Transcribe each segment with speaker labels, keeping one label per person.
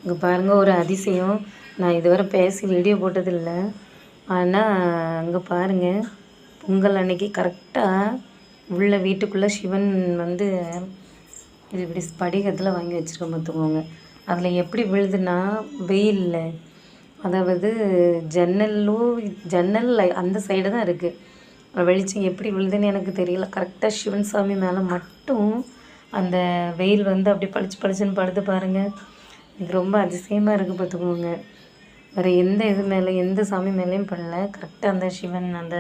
Speaker 1: இங்கே பாருங்கள் ஒரு அதிசயம். நான் இதுவரை பேசி வீடியோ போட்டதில்லை. ஆனால் அங்கே பாருங்கள், பொங்கல் அன்னைக்கு கரெக்டாக உள்ள வீட்டுக்குள்ளே சிவன் வந்து இது இப்படி ஸ்படிகத்தில் வாங்கி வச்சுருக்க பார்த்துக்கோங்க. அதில் எப்படி விழுதுன்னா வெயிலில், அதாவது ஜன்னல் அந்த சைடு தான் இருக்குது. வெளிச்சம் எப்படி விழுதுன்னு எனக்கு தெரியல. கரெக்டாக சிவன் சாமி மேலே மட்டும் அந்த வெயில் வந்து அப்படி பளிச்சு பளிச்சுன்னு படுத்து பாருங்கள். இது ரொம்ப அதிசயமாக இருக்குது பார்த்துக்கோங்க. வேறு எந்த இது மேலே எந்த சாமி மேலேயும் படல. கரெக்டாக அந்த சிவன் அந்த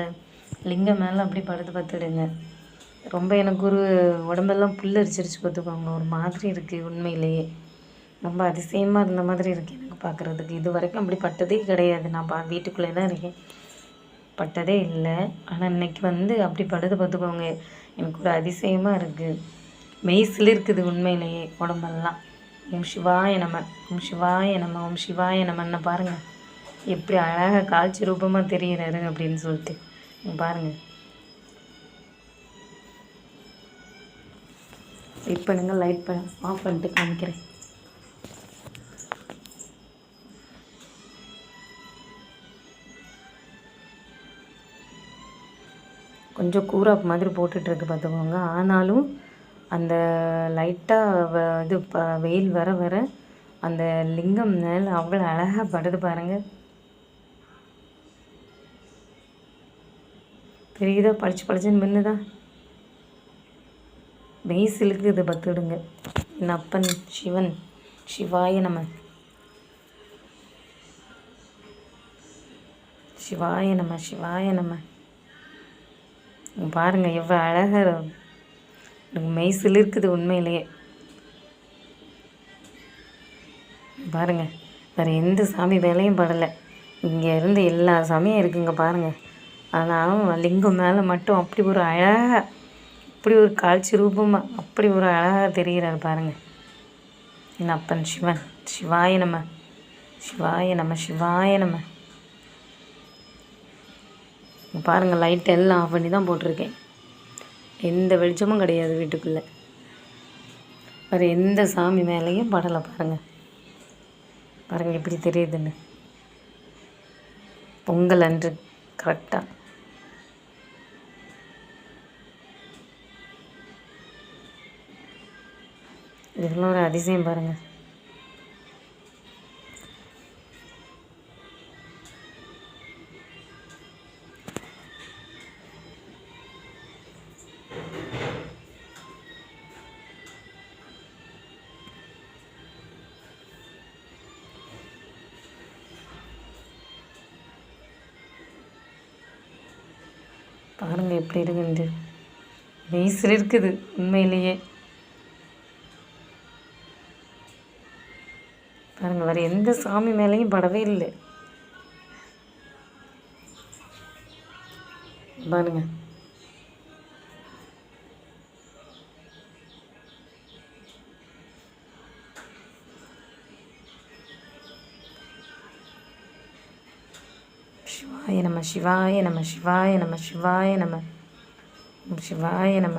Speaker 1: லிங்கம் மேலே அப்படி படுத்து பார்த்துடுங்க. ரொம்ப எனக்கு ஒரு உடம்பெல்லாம் புல்லரிச்சிருச்சு பார்த்துக்கோங்க. ஒரு மாதிரி இருக்குது உண்மையிலேயே. ரொம்ப அதிசயமாக இருந்த மாதிரி இருக்குது எனக்கு பார்க்குறதுக்கு. இது வரைக்கும் அப்படி பட்டதே கிடையாது. நான் வீட்டுக்குள்ளே தான் இருக்கேன், பட்டதே இல்லை. ஆனால் இன்றைக்கி வந்து அப்படி படுத்து பார்த்துக்கோங்க. எனக்கு ஒரு அதிசயமாக இருக்குது. மெய்சில் இருக்குது உண்மையிலேயே உடம்பெல்லாம். ஓம் சிவாய நம, ஓம் சிவாய நம, ஓம் சிவாய நமன்னு பாருங்கள் எப்படி அழகாக காட்சி ரூபமாக தெரிகிறாரு அப்படின்னு சொல்லிட்டு பாருங்கள். இப்போ நீங்கள் லைட் ஆஃப் பண்ணிட்டு காமிக்கிறேன். கொஞ்சம் கூராப் மாதிரி போட்டுட்ருக்கு பார்த்துக்கோங்க. ஆனாலும் அந்த லைட்டாக இது வெயில் வர வர அந்த லிங்கம் மேலே அவ்வளோ அழகாக படுது பாருங்கள். தெரியுதா பளிச்சு பளிச்சுன்னு மின்னுதா? மெய்சிலுக்கு இதை பார்த்துடுங்க. என் அப்பன் சிவன் சிவாய நம, சிவாய நம, சிவாய நம. பாருங்கள் எவ்வளோ அழகாக எனக்கு மெய்சில் இருக்குது உண்மையிலேயே. பாருங்கள் வேறு எந்த சாமி மேலேயும் படலை. இங்கே இருந்து எல்லா சாமியும் இருக்குங்க பாருங்கள். ஆனால் லிங்கம் மேலே மட்டும் அப்படி ஒரு அழகாக, அப்படி ஒரு காட்சி ரூபமாக அப்படி ஒரு அழகாக தெரிகிறார் பாருங்கள். என் அப்பன் சிவன் சிவாய நம, சிவாய நம, சிவாய நம. பாருங்கள் லைட் எல்லாம் ஆஃப் பண்ணி தான் போட்டிருக்கேன். எந்த வெளிச்சமும் கிடையாது வீட்டுக்குள்ளே. வேறு எந்த சாமி மேலேயும் படலை பாருங்கள். பாருங்கள் எப்படி தெரியுதுன்னு. பொங்கல் அன்று கரெக்டாக இதெல்லாம் ஒரு அதிசயம் பாருங்கள். பாருங்கள் எப்படி இருக்குண்டு. மெய்சில் இருக்குது உண்மையிலேயே. பாருங்கள் வேறு எந்த சாமி மேலேயும் படவே இல்லை. பாருங்கள் சிவாய நம, சிவாய நம, சிவாய நம, சிவாய நம, ஓம் சிவாய நம,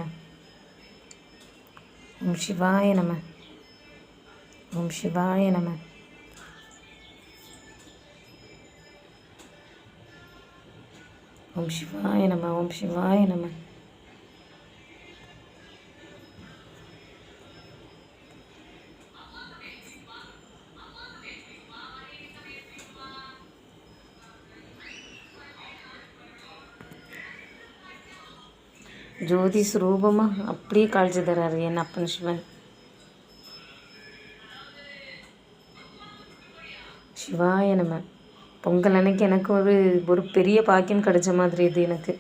Speaker 1: ஓம் சிவாய நம, ஓம் சிவாய நம. ஓம் சிவாய நம, ஓம் சிவாய நம. ஜோதி ஸ்வரூபமாக அப்படியே காட்சி தராரு என் அப்பன் சிவன். சிவாய நம. பொங்கல் அன்னைக்கு எனக்கு ஒரு பெரிய பாக்கியம் கிடைச்ச மாதிரி இது எனக்கு.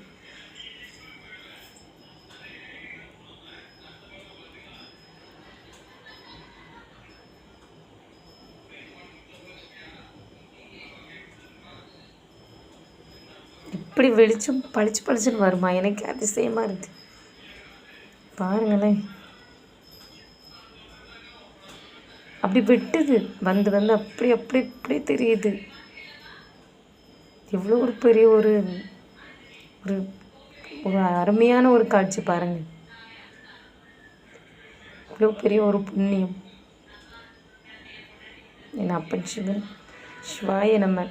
Speaker 1: இப்படி வெளிச்சம் பளிச்சு பளிச்சுன்னு வருமா? எனக்கு அதிசயமாக இருக்குது பாருங்களேன். அப்படி வெட்டுது வந்து வந்து அப்படி அப்படி இப்படி தெரியுது. எவ்வளோ ஒரு பெரிய ஒரு ஒரு ஒரு அருமையான ஒரு காட்சி பாருங்கள். இவ்வளோ பெரிய ஒரு புண்ணியம். என் அப்பன் சிவன் சிவாய நம்ம